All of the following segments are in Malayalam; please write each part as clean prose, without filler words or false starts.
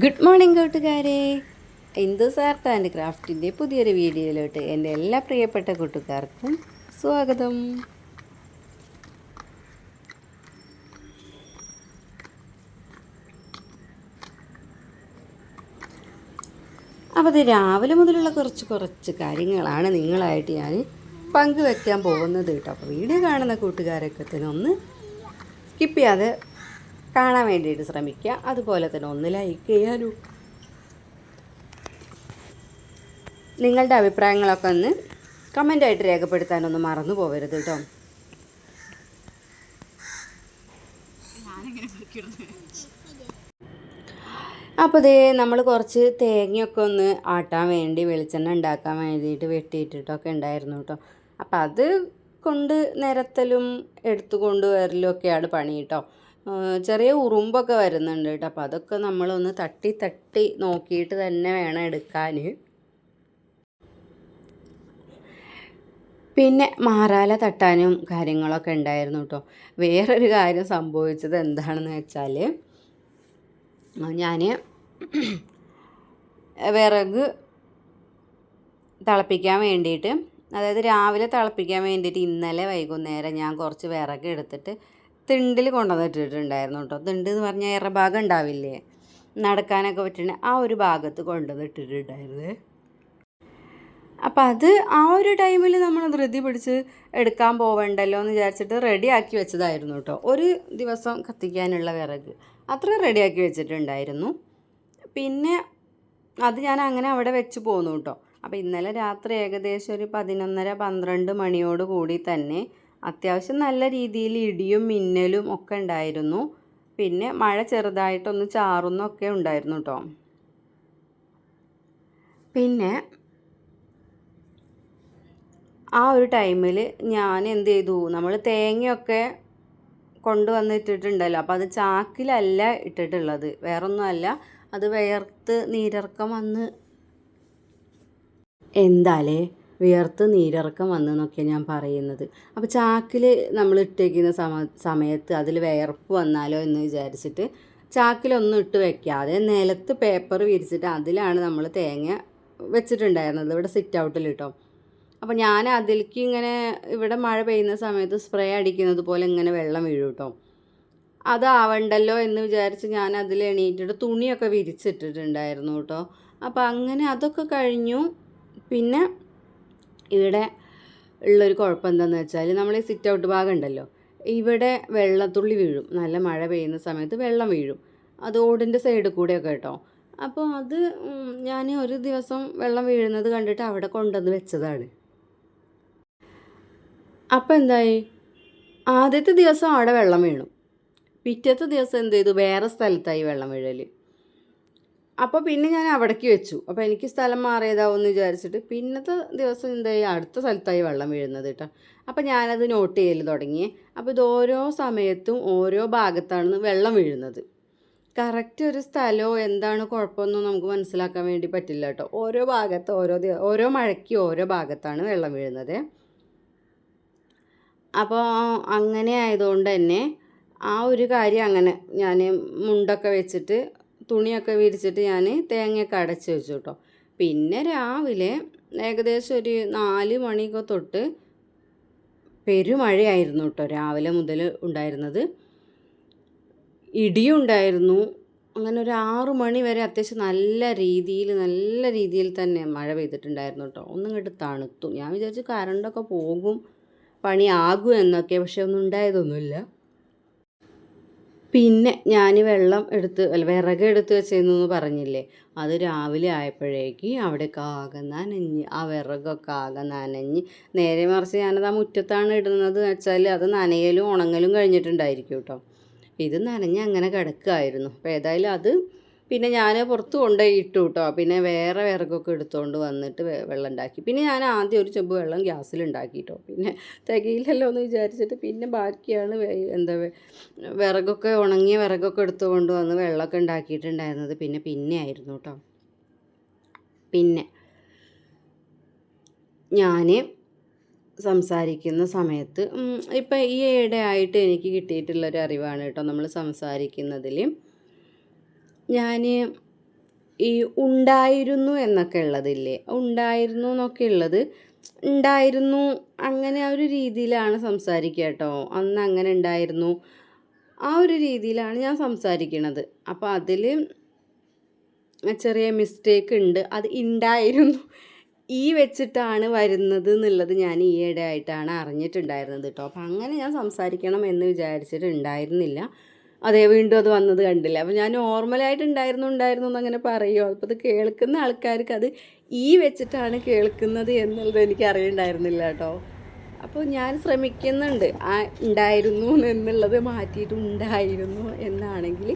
ഗുഡ് മോർണിംഗ് കൂട്ടുകാരെ. ഹിന്ദുസ് ആർട്ട് ആൻഡ് ക്രാഫ്റ്റിൻ്റെ പുതിയൊരു വീഡിയോയിലോട്ട് എൻ്റെ എല്ലാ പ്രിയപ്പെട്ട കൂട്ടുകാർക്കും സ്വാഗതം. അപ്പോൾ അത് രാവിലെ മുതലുള്ള കുറച്ച് കാര്യങ്ങളാണ് നിങ്ങളായിട്ട് ഞാൻ പങ്കുവെക്കാൻ പോകുന്നത് കേട്ടോ. അപ്പോൾ വീഡിയോ കാണുന്ന കൂട്ടുകാരൊക്കെ തന്നെ ഒന്ന് സ്കിപ്പ് ചെയ്യാതെ കാണാൻ വേണ്ടിയിട്ട് ശ്രമിക്കുക. അതുപോലെ തന്നെ ഒന്ന് ലൈക്ക് ചെയ്യാനും നിങ്ങളുടെ അഭിപ്രായങ്ങളൊക്കെ ഒന്ന് കമൻ്റായിട്ട് രേഖപ്പെടുത്താനൊന്നും മറന്നു പോകരുത് കേട്ടോ. അപ്പോൾ ഇതേ നമ്മൾ കുറച്ച് തേങ്ങയൊക്കെ ഒന്ന് ആട്ടാൻ വേണ്ടി വെളിച്ചെണ്ണ ഉണ്ടാക്കാൻ വേണ്ടിയിട്ട് വെട്ടിയിട്ടിട്ടൊക്കെ ഉണ്ടായിരുന്നു കേട്ടോ. അപ്പോൾ അത് കൊണ്ട് നിരത്തലും എടുത്തു കൊണ്ടുവരലും ഒക്കെയാണ് പണി കേട്ടോ. ചെറിയ ഉറുമ്പൊക്കെ വരുന്നുണ്ട് കേട്ടോ. അപ്പോൾ അതൊക്കെ നമ്മളൊന്ന് തട്ടി നോക്കിയിട്ട് തന്നെ വേണം എടുക്കാൻ. പിന്നെ മാറാല തട്ടാനും കാര്യങ്ങളൊക്കെ ഉണ്ടായിരുന്നു കേട്ടോ. വേറൊരു കാര്യം സംഭവിച്ചത് എന്താണെന്ന് വെച്ചാൽ, ഞാൻ വിറക് തിളപ്പിക്കാൻ വേണ്ടിയിട്ട്, അതായത് രാവിലെ തിളപ്പിക്കാൻ വേണ്ടിയിട്ട് ഇന്നലെ വൈകുന്നേരം ഞാൻ കുറച്ച് വിറക് എടുത്തിട്ട് തിണ്ടിൽ കൊണ്ടുവന്നിട്ടിട്ടുണ്ടായിരുന്നു കേട്ടോ. തിണ്ട് എന്ന് പറഞ്ഞാൽ ഏറെ ഭാഗം ഉണ്ടാവില്ലേ, നടക്കാനൊക്കെ പറ്റുന്ന ആ ഒരു ഭാഗത്ത് കൊണ്ടുവന്നിട്ടിട്ടുണ്ടായിരുന്നേ. അപ്പം അത് ആ ഒരു ടൈമിൽ നമ്മൾ ധൃതി പിടിച്ച് എടുക്കാൻ പോവണ്ടല്ലോ എന്ന് വിചാരിച്ചിട്ട് റെഡിയാക്കി വെച്ചതായിരുന്നു കേട്ടോ. ഒരു ദിവസം കത്തിക്കാനുള്ള വിറക് അത്ര റെഡിയാക്കി വെച്ചിട്ടുണ്ടായിരുന്നു. പിന്നെ അത് ഞാൻ അങ്ങനെ അവിടെ വെച്ച് പോന്നു കേട്ടോ. അപ്പോൾ ഇന്നലെ രാത്രി ഏകദേശം ഒരു 11:30-12 മണിയോട് കൂടി തന്നെ അത്യാവശ്യം നല്ല രീതിയിൽ ഇടിയും മിന്നലും ഒക്കെ ഉണ്ടായിരുന്നു. പിന്നെ മഴ ചെറുതായിട്ടൊന്ന് ചാറുന്നൊക്കെ ഉണ്ടായിരുന്നു കേട്ടോ. പിന്നെ ആ ഒരു ടൈമിൽ ഞാൻ എന്ത് ചെയ്തു, നമ്മൾ തേങ്ങയൊക്കെ കൊണ്ടുവന്നിട്ടിട്ടുണ്ടല്ലോ, അപ്പോൾ അത് ചാക്കിലല്ല ഇട്ടിട്ടുള്ളത്, വേറൊന്നുമല്ല, അത് വിയർത്ത് നീരിറക്കം വന്ന്, എന്താലേ വിയർത്ത് നീരിറക്കം വന്നെന്നൊക്കെയാണ് ഞാൻ പറയുന്നത്. അപ്പോൾ ചാക്കിൽ നമ്മൾ ഇട്ടേക്കുന്ന സമയത്ത് അതിൽ വിയർപ്പ് വന്നാലോ എന്ന് വിചാരിച്ചിട്ട് ചാക്കിലൊന്നും ഇട്ട് വെക്കാതെ നിലത്ത് പേപ്പർ വിരിച്ചിട്ട് അതിലാണ് നമ്മൾ തേങ്ങ വെച്ചിട്ടുണ്ടായിരുന്നത്, ഇവിടെ സിറ്റ് ഔട്ടിൽ കേട്ടോ. അപ്പോൾ ഞാൻ അതിലേക്ക് ഇങ്ങനെ, ഇവിടെ മഴ പെയ്യുന്ന സമയത്ത് സ്പ്രേ അടിക്കുന്നത് പോലെ ഇങ്ങനെ വെള്ളം വീഴും കേട്ടോ. അതാവണ്ടല്ലോ എന്ന് വിചാരിച്ച് ഞാൻ അതിൽ എണീറ്റിട്ട് തുണിയൊക്കെ വിരിച്ചിട്ടിട്ടുണ്ടായിരുന്നു കേട്ടോ. അപ്പോൾ അങ്ങനെ അതൊക്കെ കഴിഞ്ഞു. പിന്നെ ഇവിടെ ഉള്ളൊരു കുഴപ്പം എന്താണെന്ന് വെച്ചാൽ, നമ്മൾ ഈ സിറ്റ് ഔട്ട് ഭാഗം ഉണ്ടല്ലോ, ഇവിടെ വെള്ളത്തുള്ളി വീഴും, നല്ല മഴ പെയ്യുന്ന സമയത്ത് വെള്ളം വീഴും, അത് ഓടിൻ്റെ സൈഡിൽ കൂടെയൊക്കെ കേട്ടോ. അപ്പോൾ അത് ഞാൻ ഒരു ദിവസം വെള്ളം വീഴുന്നത് കണ്ടിട്ട് അവിടെ കൊണ്ടുവന്ന് വെച്ചതാണ്. അപ്പോൾ എന്തായി, ആദ്യത്തെ ദിവസം അവിടെ വെള്ളം വീണു, പിറ്റത്തെ ദിവസം എന്ത് ചെയ്തു, വേറെ സ്ഥലത്തായി വെള്ളം വീഴൽ. അപ്പോൾ പിന്നെ ഞാൻ അവിടേക്ക് വെച്ചു. അപ്പോൾ എനിക്ക് സ്ഥലം മാറിയതാവും എന്ന് വിചാരിച്ചിട്ട് പിന്നത്തെ ദിവസം എന്തായി, അടുത്ത സ്ഥലത്തായി വെള്ളം വീഴുന്നത് കേട്ടോ. അപ്പോൾ ഞാനത് നോട്ട് ചെയ്യൽ തുടങ്ങി. അപ്പോൾ ഇത് ഓരോ സമയത്തും ഓരോ ഭാഗത്താണ് വെള്ളം വീഴുന്നത്. കറക്റ്റ് ഒരു സ്ഥലമോ എന്താണ് കുഴപ്പമൊന്നും നമുക്ക് മനസ്സിലാക്കാൻ വേണ്ടി പറ്റില്ല കേട്ടോ. ഓരോ ഭാഗത്ത് ഓരോ മഴയ്ക്ക് ഓരോ ഭാഗത്താണ് വെള്ളം വീഴുന്നത്. അപ്പോൾ അങ്ങനെ ആയതുകൊണ്ട് തന്നെ ആ ഒരു കാര്യം അങ്ങനെ ഞാൻ മുണ്ടൊക്കെ വെച്ചിട്ട് തുണിയൊക്കെ വിരിച്ചിട്ട് ഞാൻ തേങ്ങയൊക്കെ അടച്ച് വെച്ചു കേട്ടോ. പിന്നെ രാവിലെ ഏകദേശം ഒരു 4 മണിയൊക്കെ തൊട്ട് പെരുമഴയായിരുന്നു കേട്ടോ രാവിലെ മുതൽ ഉണ്ടായിരുന്നത്. ഇടിയും ഉണ്ടായിരുന്നു. അങ്ങനെ ഒരു 6 മണി വരെ അത്യാവശ്യം നല്ല രീതിയിൽ തന്നെ മഴ പെയ്തിട്ടുണ്ടായിരുന്നു കേട്ടോ. ഒന്നും ഇങ്ങോട്ട് തണുത്തു. ഞാൻ വിചാരിച്ചു കറണ്ടൊക്കെ പോകും, പണിയാകും എന്നൊക്കെ, പക്ഷെ ഒന്നും ഉണ്ടായതൊന്നുമില്ല. പിന്നെ ഞാൻ വിറക് എടുത്ത് വെച്ചതെന്ന് പറഞ്ഞില്ലേ, അത് രാവിലെ ആയപ്പോഴേക്ക് അവിടെയൊക്കെ ആകെ നനഞ്ഞ്, ആ വിറകൊക്കെ ആകെ നനഞ്ഞ്, നേരെ മറിച്ച് ഞാനത് ആ മുറ്റത്താണ് ഇടുന്നത് വെച്ചാൽ അത് നനയലും ഉണങ്ങലും കഴിഞ്ഞിട്ടുണ്ടായിരിക്കും കേട്ടോ. ഇത് നനഞ്ഞ് അങ്ങനെ കിടക്കുമായിരുന്നു. അപ്പോൾ ഏതായാലും അത് പിന്നെ ഞാൻ പുറത്ത് കൊണ്ടുപോയി ഇട്ടു കേട്ടോ. പിന്നെ വേറെ വിറകൊക്കെ എടുത്തുകൊണ്ട് വന്നിട്ട് വെള്ളം ഉണ്ടാക്കി. പിന്നെ ഞാൻ ആദ്യം ഒരു ചെമ്പ് വെള്ളം ഗ്യാസിലുണ്ടാക്കി കേട്ടോ. പിന്നെ തികയില്ലല്ലോ എന്ന് വിചാരിച്ചിട്ട് പിന്നെ ബാക്കിയാണ് വിറകൊക്കെ, ഉണങ്ങിയ വിറകൊക്കെ എടുത്തുകൊണ്ട് വന്ന് വെള്ളമൊക്കെ ഉണ്ടാക്കിയിട്ടുണ്ടായിരുന്നത് പിന്നെ ആയിരുന്നു കേട്ടോ. പിന്നെ ഞാൻ സംസാരിക്കുന്ന സമയത്ത് ഇപ്പം ഈ ഇടയായിട്ട് എനിക്ക് കിട്ടിയിട്ടുള്ളൊരു അറിവാണ് കേട്ടോ. നമ്മൾ സംസാരിക്കുന്നതിൽ ഞാൻ ഈ ഉണ്ടായിരുന്നു എന്നൊക്കെ ഉള്ളതില്ലേ, ഉണ്ടായിരുന്നു എന്നൊക്കെ ഉള്ളത് ഉണ്ടായിരുന്നു അങ്ങനെ ആ ഒരു രീതിയിലാണ് സംസാരിക്കുക കേട്ടോ. അന്ന് അങ്ങനെ ഉണ്ടായിരുന്നു, ആ ഒരു രീതിയിലാണ് ഞാൻ സംസാരിക്കണത്. അപ്പോൾ അതിൽ ചെറിയ മിസ്റ്റേക്ക് ഉണ്ട്. അത് ഉണ്ടായിരുന്നു ഈ വെച്ചിട്ടാണ് വരുന്നത് എന്നുള്ളത് ഞാൻ ഈയിടെ ആയിട്ടാണ് അറിഞ്ഞിട്ടുണ്ടായിരുന്നത് കേട്ടോ. അപ്പം അങ്ങനെ ഞാൻ സംസാരിക്കണം എന്ന് വിചാരിച്ചിട്ടുണ്ടായിരുന്നില്ല. അതേ വീണ്ടും അത് വന്നത് കണ്ടില്ല. അപ്പോൾ ഞാൻ നോർമലായിട്ട് ഉണ്ടായിരുന്നു എന്നങ്ങനെ പറയുമോ. അപ്പോൾ അത് കേൾക്കുന്ന ആൾക്കാർക്ക് അത് ഈ വെച്ചിട്ടാണ് കേൾക്കുന്നത് എന്നുള്ളത് എനിക്ക് അറിയണ്ടായിരുന്നില്ല കേട്ടോ. അപ്പോൾ ഞാൻ ശ്രമിക്കുന്നുണ്ട് ആ ഉണ്ടായിരുന്നു എന്നുള്ളത് മാറ്റിയിട്ട് ഉണ്ടായിരുന്നു എന്നാണെങ്കിൽ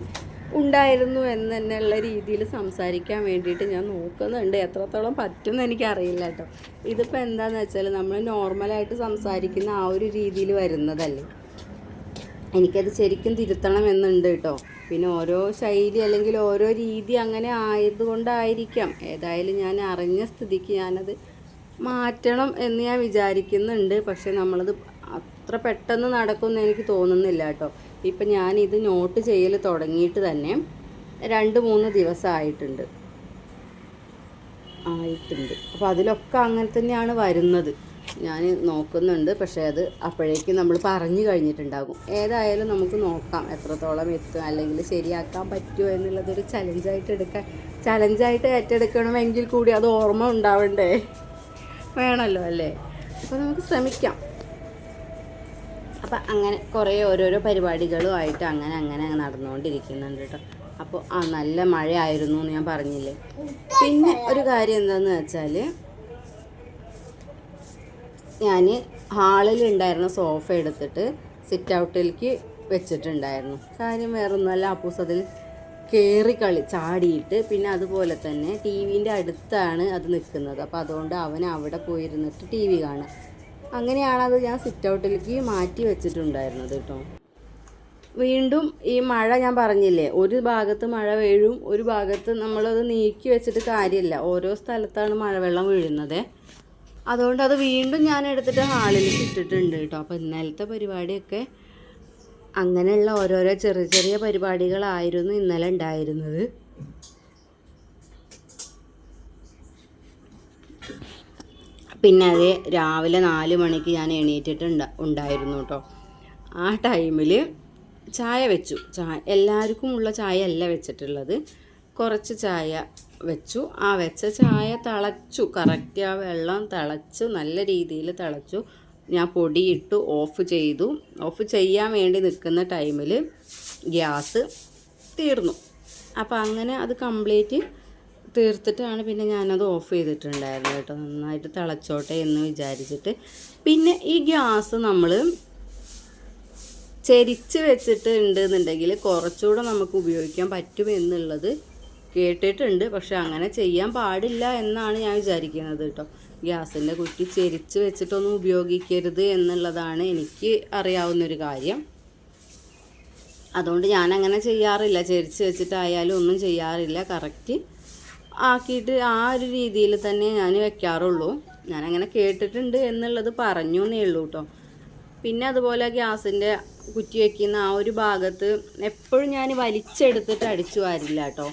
ഉണ്ടായിരുന്നു എന്ന് തന്നെയുള്ള രീതിയിൽ സംസാരിക്കാൻ വേണ്ടിയിട്ട് ഞാൻ നോക്കുന്നുണ്ട്. എത്രത്തോളം പറ്റുമെന്ന് എനിക്കറിയില്ല കേട്ടോ. ഇതിപ്പോൾ എന്താണെന്ന് വെച്ചാൽ നമ്മൾ നോർമലായിട്ട് സംസാരിക്കുന്ന ആ ഒരു രീതിയിൽ വരുന്നതല്ലേ. എനിക്കത് ശരിക്കും തിരുത്തണമെന്നുണ്ട് കേട്ടോ. പിന്നെ ഓരോ ശൈലി അല്ലെങ്കിൽ ഓരോ രീതി അങ്ങനെ ആയതുകൊണ്ടായിരിക്കാം. ഏതായാലും ഞാൻ അറിഞ്ഞ സ്ഥിതിക്ക് ഞാനത് മാറ്റണം എന്ന് ഞാൻ വിചാരിക്കുന്നുണ്ട്. പക്ഷെ നമ്മളത് അത്ര പെട്ടെന്ന് നടക്കുമെന്ന് എനിക്ക് തോന്നുന്നില്ല കേട്ടോ. ഇപ്പം ഞാനിത് നോട്ട് ചെയ്യൽ തുടങ്ങിയിട്ട് തന്നെ 2-3 ദിവസമായിട്ടുണ്ട്. അപ്പോൾ അതിലൊക്കെ അങ്ങനെ തന്നെയാണ് വരുന്നത്. ഞാൻ നോക്കുന്നുണ്ട്. പക്ഷേ അത് അപ്പോഴേക്കും നമ്മൾ പറഞ്ഞു കഴിഞ്ഞിട്ടുണ്ടാകും. ഏതായാലും നമുക്ക് നോക്കാം എത്രത്തോളം എത്തും, അല്ലെങ്കിൽ ശരിയാക്കാൻ പറ്റുമോ എന്നുള്ളതൊരു ചലഞ്ചായിട്ട് ഏറ്റെടുക്കണമെങ്കിൽ കൂടി അത് ഓർമ്മ ഉണ്ടാവണ്ടേ, വേണമല്ലോ അല്ലേ. അപ്പോൾ നമുക്ക് ശ്രമിക്കാം. അപ്പം അങ്ങനെ കുറേ ഓരോരോ പരിപാടികളുമായിട്ട് അങ്ങനെ നടന്നുകൊണ്ടിരിക്കുന്നുണ്ട് കേട്ടോ. അപ്പോൾ നല്ല മഴയായിരുന്നു എന്ന് ഞാൻ പറഞ്ഞില്ലേ. പിന്നെ ഒരു കാര്യം എന്താണെന്ന് വെച്ചാൽ, ഞാൻ ഹാളിലുണ്ടായിരുന്ന സോഫ എടുത്തിട്ട് സിറ്റ് ഔട്ടിലേക്ക് വെച്ചിട്ടുണ്ടായിരുന്നു. കാര്യം വേറൊന്നുമല്ല, അപ്പൂസ് അതിൽ ചാടിയിട്ട്, പിന്നെ അതുപോലെ തന്നെ ടി വിൻ്റെ അടുത്താണ് അത് നിൽക്കുന്നത്. അപ്പോൾ അതുകൊണ്ട് അവൻ അവിടെ പോയിരുന്നിട്ട് ടി വി കാണുക. അങ്ങനെയാണത് ഞാൻ സിറ്റ് ഔട്ടിലേക്ക് മാറ്റി വെച്ചിട്ടുണ്ടായിരുന്നത് കേട്ടോ. വീണ്ടും ഈ മഴ ഞാൻ പറഞ്ഞില്ലേ, ഒരു ഭാഗത്ത് മഴ വീഴും, ഒരു ഭാഗത്ത് നമ്മളത് നീക്കി വെച്ചിട്ട് കാര്യമില്ല. ഓരോ സ്ഥലത്താണ് മഴവെള്ളം വീഴുന്നത്. അതുകൊണ്ട് അത് വീണ്ടും ഞാൻ എടുത്തിട്ട് ഹാളിലേക്ക് ഇട്ടിട്ടുണ്ട് കേട്ടോ. അപ്പോൾ ഇന്നലത്തെ പരിപാടിയൊക്കെ അങ്ങനെയുള്ള ഓരോരോ ചെറിയ പരിപാടികളായിരുന്നു ഇന്നലെ ഉണ്ടായിരുന്നത്. പിന്നെ അത് രാവിലെ 4 മണിക്ക് ഞാൻ ഉണ്ടായിരുന്നു കേട്ടോ. ആ ടൈമിൽ ചായ വെച്ചു. എല്ലാവർക്കും ഉള്ള ചായ അല്ല വെച്ചിട്ടുള്ളത്, കുറച്ച് ചായ വെച്ചു. ആ വെച്ച ചായ തിളച്ചു, കറക്റ്റ് ആ വെള്ളം തിളച്ചു, നല്ല രീതിയിൽ തിളച്ചു. ഞാൻ പൊടിയിട്ടു ഓഫ് ചെയ്തു. ഓഫ് ചെയ്യാൻ വേണ്ടി നിൽക്കുന്ന ടൈമിൽ ഗ്യാസ് തീർന്നു. അപ്പോൾ അങ്ങനെ അത് കംപ്ലീറ്റ് തീർത്തിട്ടാണ് പിന്നെ ഞാനത് ഓഫ് ചെയ്തിട്ടുണ്ടായിരുന്നു കേട്ടോ. നന്നായിട്ട് തിളച്ചോട്ടെ എന്ന് വിചാരിച്ചിട്ട്. പിന്നെ ഈ ഗ്യാസ് നമ്മൾ ചെരിച്ച് വെച്ചിട്ട് ഉണ്ടെന്നുണ്ടെങ്കിൽ കുറച്ചുകൂടെ നമുക്ക് ഉപയോഗിക്കാൻ പറ്റുമെന്നുള്ളത് കേട്ടിട്ടുണ്ട്. പക്ഷെ അങ്ങനെ ചെയ്യാൻ പാടില്ല എന്നാണ് ഞാൻ വിചാരിക്കുന്നത് കേട്ടോ. ഗ്യാസിൻ്റെ കുറ്റി ചെരിച്ച് വെച്ചിട്ടൊന്നും ഉപയോഗിക്കരുത് എന്നുള്ളതാണ് എനിക്ക് അറിയാവുന്നൊരു കാര്യം. അതുകൊണ്ട് ഞാനങ്ങനെ ചെയ്യാറില്ല. ചെരിച്ച് വെച്ചിട്ടായാലും ഒന്നും ചെയ്യാറില്ല. കറക്റ്റ് ആക്കിയിട്ട് ആ ഒരു രീതിയിൽ തന്നെ ഞാൻ വെക്കാറുള്ളൂ. ഞാനങ്ങനെ കേട്ടിട്ടുണ്ട് എന്നുള്ളത് പറഞ്ഞു എന്നേ ഉള്ളൂ കേട്ടോ. പിന്നെ അതുപോലെ ഗ്യാസിൻ്റെ കുറ്റി വയ്ക്കുന്ന ആ ഒരു ഭാഗത്ത് എപ്പോഴും ഞാൻ വലിച്ചെടുത്തിട്ട് അടിച്ചു വാരില്ല കേട്ടോ.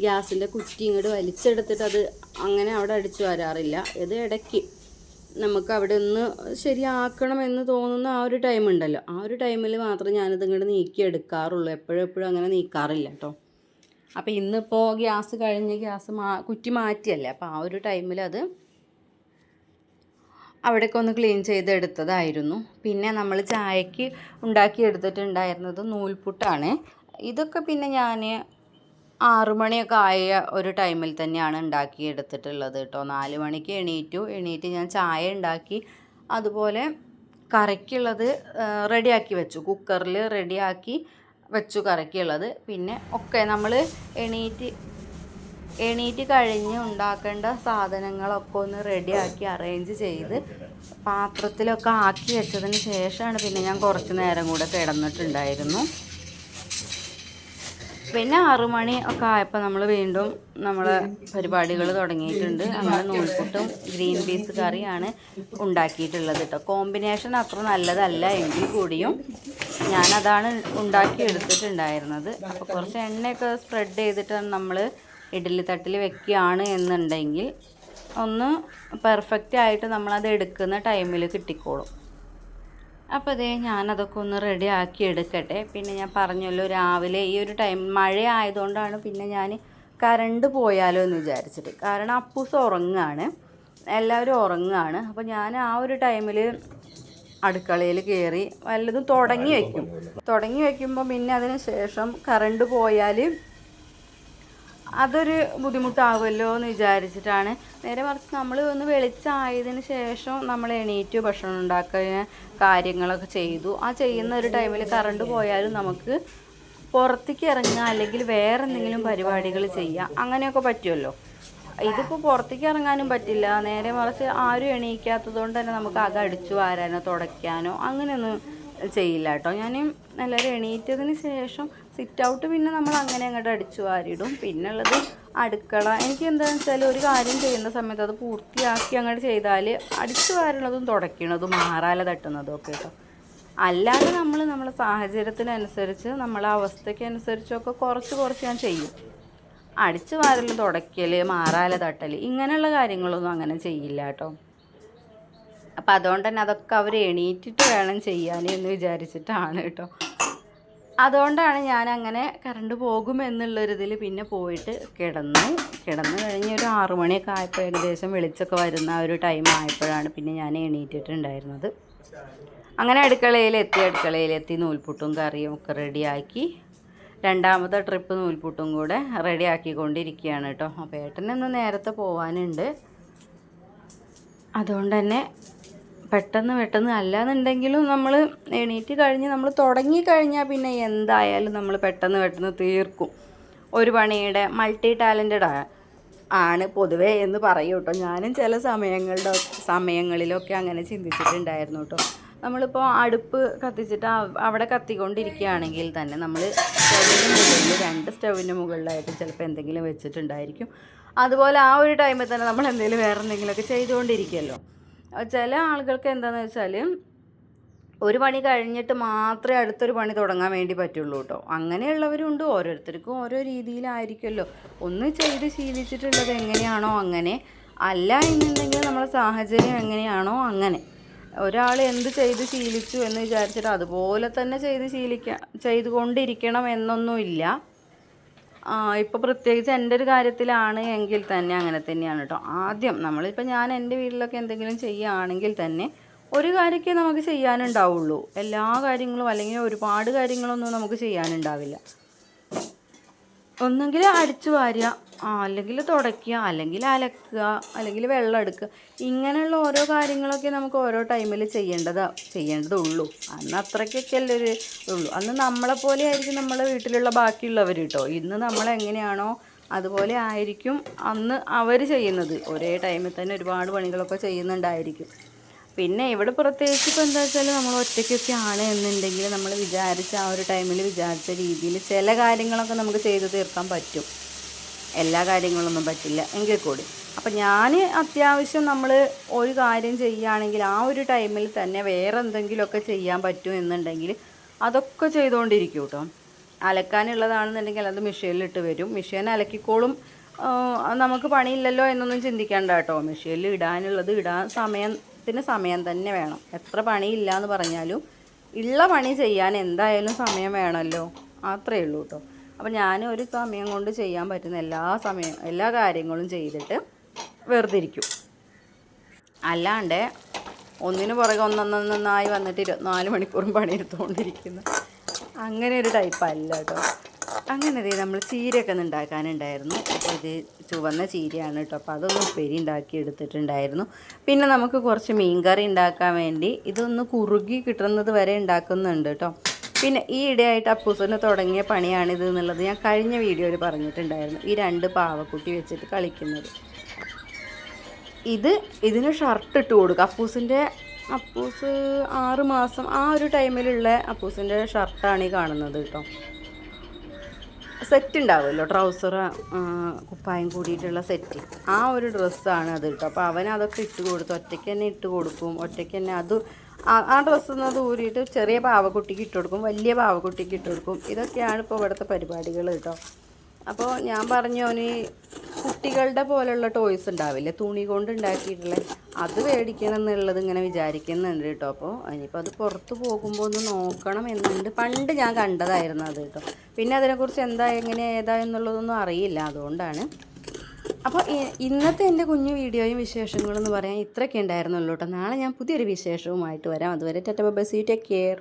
ഗ്യാസിൻ്റെ കുറ്റി ഇങ്ങോട്ട് വലിച്ചെടുത്തിട്ട് അത് അങ്ങനെ അവിടെ അടിച്ചു വരാറില്ല. ഇത് ഇടയ്ക്ക് നമുക്ക് അവിടെ ഒന്ന് ശരിയാക്കണം എന്ന് തോന്നുന്ന ആ ഒരു ടൈം ഉണ്ടല്ലോ, ആ ഒരു ടൈമിൽ മാത്രം ഞാനിത് ഇങ്ങോട്ട് നീക്കി എടുക്കാറുള്ളൂ. എപ്പോഴും അങ്ങനെ നീക്കാറില്ല കേട്ടോ. അപ്പോൾ ഇന്നിപ്പോൾ ഗ്യാസ് കഴിഞ്ഞ് കുറ്റി മാറ്റിയല്ലേ, അപ്പോൾ ആ ഒരു ടൈമിൽ അത് അവിടേക്ക് ഒന്ന് ക്ലീൻ ചെയ്തെടുത്തതായിരുന്നു. പിന്നെ നമ്മൾ ചായക്ക് ഉണ്ടാക്കിയെടുത്തിട്ടുണ്ടായിരുന്നത് നൂൽപുട്ടാണ്. ഇതൊക്കെ പിന്നെ ഞാൻ 6 മണിയൊക്കെ ആയ ഒരു ടൈമിൽ തന്നെയാണ് ഉണ്ടാക്കിയെടുത്തിട്ടുള്ളത് കേട്ടോ. 4 മണിക്ക് എണീറ്റ് ഞാൻ ചായ ഉണ്ടാക്കി. അതുപോലെ കറിക്കുള്ളത് റെഡിയാക്കി വെച്ചു, കുക്കറിൽ റെഡിയാക്കി വെച്ചു കറിക്കുള്ളത്. പിന്നെ ഒക്കെ നമ്മൾ എണീറ്റ് കഴിഞ്ഞ് ഉണ്ടാക്കേണ്ട സാധനങ്ങളൊക്കെ ഒന്ന് റെഡിയാക്കി അറേഞ്ച് ചെയ്ത് പാത്രത്തിലൊക്കെ ആക്കി വെച്ചതിന് ശേഷമാണ് പിന്നെ ഞാൻ കുറച്ച് നേരം കൂടെ കിടന്നിട്ടുണ്ടായിരുന്നു. പിന്നെ 6 മണി ഒക്കെ ആയപ്പോൾ നമ്മൾ വീണ്ടും നമ്മളെ പരിപാടികൾ തുടങ്ങിയിട്ടുണ്ട്. അങ്ങനെ നൂൽപുട്ടും ഗ്രീൻ പീസ് കറിയാണ് ഉണ്ടാക്കിയിട്ടുള്ളത് കേട്ടോ. കോമ്പിനേഷൻ അത്ര നല്ലതല്ല എങ്കിൽ കൂടിയും ഞാനതാണ് ഉണ്ടാക്കി എടുത്തിട്ടുണ്ടായിരുന്നത്. അപ്പോൾ കുറച്ച് എണ്ണയൊക്കെ സ്പ്രെഡ് ചെയ്തിട്ടാണ് നമ്മൾ ഇഡ്ഡലി തട്ടിൽ വെക്കുകയാണ് എന്നുണ്ടെങ്കിൽ ഒന്ന് പെർഫെക്റ്റ് ആയിട്ട് നമ്മളത് എടുക്കുന്ന ടൈമിൽ കിട്ടിക്കോളും. അപ്പോൾ അതേ ഞാനതൊക്കെ ഒന്ന് റെഡി ആക്കി എടുക്കട്ടെ. പിന്നെ ഞാൻ പറഞ്ഞല്ലോ രാവിലെ ഈ ഒരു ടൈം മഴ ആയതുകൊണ്ടാണ് പിന്നെ ഞാൻ കറണ്ട് പോയാലോ എന്ന് വിചാരിച്ചിട്ട്. കാരണം അപ്പൂസ് ഉറങ്ങുകയാണ്, എല്ലാവരും ഉറങ്ങുകയാണ്. അപ്പോൾ ഞാൻ ആ ഒരു ടൈമിൽ അടുക്കളയിൽ കയറി വല്ലതും തുടങ്ങി വയ്ക്കുമ്പോൾ പിന്നെ അതിന് ശേഷം കറണ്ട് പോയാൽ അതൊരു ബുദ്ധിമുട്ടാവുമല്ലോ എന്ന് വിചാരിച്ചിട്ടാണ്. നേരെ മറിച്ച് നമ്മൾ ഒന്ന് വെളിച്ചമായതിന് ശേഷം നമ്മൾ എണീറ്റ് ഭക്ഷണം ഉണ്ടാക്കുന്ന കാര്യങ്ങളൊക്കെ ചെയ്തു. ആ ചെയ്യുന്ന ഒരു ടൈമിൽ കറണ്ട് പോയാലും നമുക്ക് പുറത്തേക്ക് ഇറങ്ങുക അല്ലെങ്കിൽ വേറെ എന്തെങ്കിലും പരിപാടികൾ ചെയ്യുക, അങ്ങനെയൊക്കെ പറ്റുമല്ലോ. ഇതിപ്പോൾ പുറത്തേക്ക് ഇറങ്ങാനും പറ്റില്ല. നേരെ മറിച്ച് ആരും എണീക്കാത്തത് കൊണ്ട് തന്നെ നമുക്ക് അകം അടിച്ചു വാരാനോ തുടയ്ക്കാനോ അങ്ങനെയൊന്നും ചെയ്യില്ല കേട്ടോ. ഞാൻ എല്ലാവരും എണീറ്റതിന് ശേഷം സിറ്റ് ഔട്ട് പിന്നെ നമ്മൾ അങ്ങനെ അങ്ങോട്ട് അടിച്ചു വാരിയിടും. പിന്നെ ഉള്ളത് അടുക്കള. എനിക്ക് എന്താണെന്ന് വെച്ചാൽ ഒരു കാര്യം ചെയ്യുന്ന സമയത്ത് അത് പൂർത്തിയാക്കി അങ്ങോട്ട് ചെയ്താൽ അടിച്ചു വാരുന്നതും തുടയ്ക്കണതും മാറാല തട്ടുന്നതും ഒക്കെ കേട്ടോ. അല്ലാതെ നമ്മളെ സാഹചര്യത്തിനനുസരിച്ച് നമ്മളെ അവസ്ഥയ്ക്കനുസരിച്ചൊക്കെ കുറച്ച് ഞാൻ ചെയ്യും. അടിച്ചു വാരൽ, തുടയ്ക്കൽ, മാറാല തട്ടൽ ഇങ്ങനെയുള്ള കാര്യങ്ങളൊന്നും അങ്ങനെ ചെയ്യില്ല കേട്ടോ. അപ്പം അതുകൊണ്ട് തന്നെ അതൊക്കെ അവർ എണീറ്റിട്ട് വേണം ചെയ്യാൻ എന്ന് വിചാരിച്ചിട്ടാണ് കേട്ടോ. അതുകൊണ്ടാണ് ഞാൻ അങ്ങനെ കറണ്ട് പോകുമെന്നുള്ളൊരിതിൽ പിന്നെ പോയിട്ട് കിടന്നു കഴിഞ്ഞ് ഒരു 6 മണിയൊക്കെ ആയപ്പോൾ ഏകദേശം വെളിച്ചമൊക്കെ വരുന്ന ആ ഒരു ടൈം ആയപ്പോഴാണ് പിന്നെ ഞാൻ എണീറ്റിട്ടുണ്ടായിരുന്നത്. അങ്ങനെ അടുക്കളയിലെത്തി നൂൽപുട്ടും കറിയും ഒക്കെ റെഡിയാക്കി. രണ്ടാമത്തെ ട്രിപ്പ് നൂൽപുട്ടും കൂടെ റെഡിയാക്കിക്കൊണ്ടിരിക്കുകയാണ് കേട്ടോ. അപ്പോൾ ഏട്ടനൊന്ന് നേരത്തെ പോകാനുണ്ട്. അതുകൊണ്ട് തന്നെ പെട്ടെന്ന് അല്ലാന്നുണ്ടെങ്കിലും നമ്മൾ എണീറ്റ് കഴിഞ്ഞ് നമ്മൾ തുടങ്ങിക്കഴിഞ്ഞാൽ പിന്നെ എന്തായാലും നമ്മൾ പെട്ടെന്ന് തീർക്കും. ഒരു പണിയുടെ മൾട്ടി ടാലൻറ്റഡ് ആണ് പൊതുവേ എന്ന് പറയും കേട്ടോ. ഞാനും ചില സമയങ്ങളിലൊക്കെ അങ്ങനെ ചിന്തിച്ചിട്ടുണ്ടായിരുന്നു കേട്ടോ. നമ്മളിപ്പോൾ അടുപ്പ് കത്തിച്ചിട്ട് അവിടെ കത്തിക്കൊണ്ടിരിക്കുകയാണെങ്കിൽ തന്നെ നമ്മൾ സ്റ്റൗവിൻ്റെ മുകളിൽ 2 സ്റ്റൗവിൻ്റെ മുകളിലായിട്ട് ചിലപ്പോൾ എന്തെങ്കിലും വെച്ചിട്ടുണ്ടായിരിക്കും. അതുപോലെ ആ ഒരു ടൈമിൽ തന്നെ നമ്മൾ എന്തെങ്കിലും വേറെ എന്തെങ്കിലുമൊക്കെ ചെയ്തുകൊണ്ടിരിക്കുമല്ലോ. ചില ആളുകൾക്ക് എന്താണെന്ന് വെച്ചാൽ ഒരു പണി കഴിഞ്ഞിട്ട് മാത്രമേ അടുത്തൊരു പണി തുടങ്ങാൻ വേണ്ടി പറ്റുള്ളൂ കേട്ടോ. അങ്ങനെയുള്ളവരുണ്ട്. ഓരോരുത്തർക്കും ഓരോ രീതിയിലായിരിക്കുമല്ലോ. ഒന്ന് ചെയ്ത് ശീലിച്ചിട്ടുള്ളത് എങ്ങനെയാണോ അങ്ങനെ, അല്ല എന്നുണ്ടെങ്കിൽ നമ്മളെ സാഹചര്യം എങ്ങനെയാണോ അങ്ങനെ. ഒരാൾ എന്ത് ചെയ്ത് ശീലിച്ചു എന്ന് വിചാരിച്ചിട്ട് അതുപോലെ തന്നെ ചെയ്തുകൊണ്ടിരിക്കണം എന്നൊന്നുമില്ല. ഇപ്പോൾ പ്രത്യേകിച്ച് എൻ്റെ ഒരു കാര്യത്തിലാണ് എങ്കിൽ തന്നെ അങ്ങനെ തന്നെയാണ് കേട്ടോ. ആദ്യം നമ്മളിപ്പോൾ ഞാൻ എൻ്റെ വീട്ടിലൊക്കെ എന്തെങ്കിലും ചെയ്യുകയാണെങ്കിൽ തന്നെ ഒരു കാര്യമൊക്കെ നമുക്ക് ചെയ്യാനുണ്ടാവുള്ളൂ. എല്ലാ കാര്യങ്ങളും അല്ലെങ്കിൽ ഒരുപാട് കാര്യങ്ങളൊന്നും നമുക്ക് ചെയ്യാനുണ്ടാവില്ല. ഒന്നെങ്കിൽ അടിച്ചു വാരുക, അല്ലെങ്കിൽ തുടയ്ക്കുക, അല്ലെങ്കിൽ അലക്കുക, അല്ലെങ്കിൽ വെള്ളം എടുക്കുക. ഇങ്ങനെയുള്ള ഓരോ കാര്യങ്ങളൊക്കെ നമുക്ക് ഓരോ ടൈമിൽ ചെയ്യേണ്ടതുള്ളൂ. അന്ന് അത്രയ്ക്കൊക്കെ അല്ലേ ഉള്ളൂ. അന്ന് നമ്മളെപ്പോലെ ആയിരിക്കും നമ്മളെ വീട്ടിലുള്ള ബാക്കിയുള്ളവർ കേട്ടോ. ഇന്ന് നമ്മളെങ്ങനെയാണോ അതുപോലെ ആയിരിക്കും അന്ന് അവർ ചെയ്യുന്നത്. ഒരേ ടൈമിൽ തന്നെ ഒരുപാട് പണികളൊക്കെ ചെയ്യുന്നുണ്ടായിരിക്കും. പിന്നെ ഇവിടെ പ്രത്യേകിച്ച് ഇപ്പോൾ എന്താ വെച്ചാൽ നമ്മൾ ഒറ്റയ്ക്കൊക്കെ ആണ് എന്നുണ്ടെങ്കിൽ നമ്മൾ വിചാരിച്ച ആ ഒരു ടൈമിൽ വിചാരിച്ച രീതിയിൽ ചില കാര്യങ്ങളൊക്കെ നമുക്ക് ചെയ്തു തീർക്കാൻ പറ്റും. എല്ലാ കാര്യങ്ങളൊന്നും പറ്റില്ല എങ്കിൽ കൂടി. അപ്പം ഞാൻ അത്യാവശ്യം നമ്മൾ ഒരു കാര്യം ചെയ്യുകയാണെങ്കിൽ ആ ഒരു ടൈമിൽ തന്നെ വേറെ എന്തെങ്കിലുമൊക്കെ ചെയ്യാൻ പറ്റും എന്നുണ്ടെങ്കിൽ അതൊക്കെ ചെയ്തുകൊണ്ടിരിക്കും കേട്ടോ. അലക്കാനുള്ളതാണെന്നുണ്ടെങ്കിൽ അത് മെഷീനിലിട്ട് വരും, മെഷീൻ അലക്കിക്കോളും. നമുക്ക് പണിയില്ലല്ലോ എന്നൊന്നും ചിന്തിക്കേണ്ട കേട്ടോ. മെഷീനിൽ ഇടാനുള്ളത് ഇടാൻ സമയം തന്നെ വേണം. എത്ര പണിയില്ല എന്ന് പറഞ്ഞാലും ഉള്ള പണി ചെയ്യാൻ എന്തായാലും സമയം വേണമല്ലോ, അത്രയേ ഉള്ളൂ കേട്ടോ. അപ്പോൾ ഞാൻ ഒരു സമയം കൊണ്ട് ചെയ്യാൻ പറ്റുന്ന എല്ലാ കാര്യങ്ങളും ചെയ്തിട്ട് വെറുതെ ഇരിക്കും. അല്ലാണ്ട് ഒന്നിനു പുറകെ ഒന്നൊന്നായി വന്നിട്ട് 24 മണിക്കൂറും പണിയെടുത്തുകൊണ്ടിരിക്കുന്ന അങ്ങനെ ഒരു ടൈപ്പല്ല കേട്ടോ. അങ്ങനെ നമ്മൾ ചീരയൊക്കെ ഒന്ന് ഉണ്ടാക്കാനുണ്ടായിരുന്നു. അപ്പോൾ ഇത് ചുവന്ന ചീരയാണ് കേട്ടോ. അപ്പോൾ അതൊന്ന് ഉപ്പേരി ഉണ്ടാക്കി എടുത്തിട്ടുണ്ടായിരുന്നു. പിന്നെ നമുക്ക് കുറച്ച് മീൻകറി ഉണ്ടാക്കാൻ വേണ്ടി ഇതൊന്ന് കുറുകി കിട്ടുന്നത് വരെ ഉണ്ടാക്കുന്നുണ്ട് കേട്ടോ. പിന്നെ ഈ ഇടയായിട്ട് അപ്പൂസിന് തുടങ്ങിയ പണിയാണിത് എന്നുള്ളത് ഞാൻ കഴിഞ്ഞ വീഡിയോയിൽ പറഞ്ഞിട്ടുണ്ടായിരുന്നു. ഈ 2 പാവക്കുട്ടി വെച്ചിട്ട് കളിക്കുന്നത്. ഇതിന് ഷർട്ട് ഇട്ട് കൊടുക്കുക. അപ്പൂസ് 6 മാസം ആ ഒരു ടൈമിലുള്ള അപ്പൂസിൻ്റെ ഷർട്ടാണ് ഈ കാണുന്നത് കേട്ടോ. സെറ്റ് ഉണ്ടാവുമല്ലോ, ട്രൗസർ കുപ്പായം കൂടിയിട്ടുള്ള സെറ്റ്, ആ ഒരു ഡ്രസ്സാണ് അത് കേട്ടോ. അപ്പോൾ അവനതൊക്കെ ഇട്ട് കൊടുത്ത് ഒറ്റയ്ക്ക് തന്നെ ഇട്ട് കൊടുക്കും. ഒറ്റയ്ക്ക് തന്നെ ആ ഡ്രസ്സൊന്നും അത് ഊരിയിട്ട് ചെറിയ പാവക്കുട്ടിക്ക് ഇട്ട് കൊടുക്കും, വലിയ പാവക്കുട്ടിക്ക് ഇട്ട് കൊടുക്കും. ഇതൊക്കെയാണ് ഇപ്പോൾ ഇവിടുത്തെ പരിപാടികൾ കേട്ടോ. അപ്പോൾ ഞാൻ പറഞ്ഞു അവന് കുട്ടികളുടെ പോലെയുള്ള ടോയ്സ് ഉണ്ടാവില്ലേ, തുണി കൊണ്ട് ഉണ്ടാക്കിയിട്ടുള്ള, അത് മേടിക്കണം എന്നുള്ളത് ഇങ്ങനെ വിചാരിക്കുന്നുണ്ട് കേട്ടോ. അപ്പോൾ ഇനിയിപ്പോൾ അത് പുറത്ത് പോകുമ്പോൾ ഒന്ന് നോക്കണം എന്നുണ്ട്. പണ്ട് ഞാൻ കണ്ടതായിരുന്നു അത് കേട്ടോ. പിന്നെ അതിനെക്കുറിച്ച് എന്താ എങ്ങനെ ഏതാ എന്നുള്ളതൊന്നും അറിയില്ല, അതുകൊണ്ടാണ്. അപ്പോൾ ഇന്നത്തെ എൻ്റെ കുഞ്ഞു വീഡിയോയും വിശേഷങ്ങളെന്ന് പറയാൻ ഇത്രയൊക്കെ ഉണ്ടായിരുന്നുള്ളൂ കേട്ടോ. നാളെ ഞാൻ പുതിയൊരു വിശേഷവുമായിട്ട് വരാം. അതുവരെ tata bye bye, see you, take care.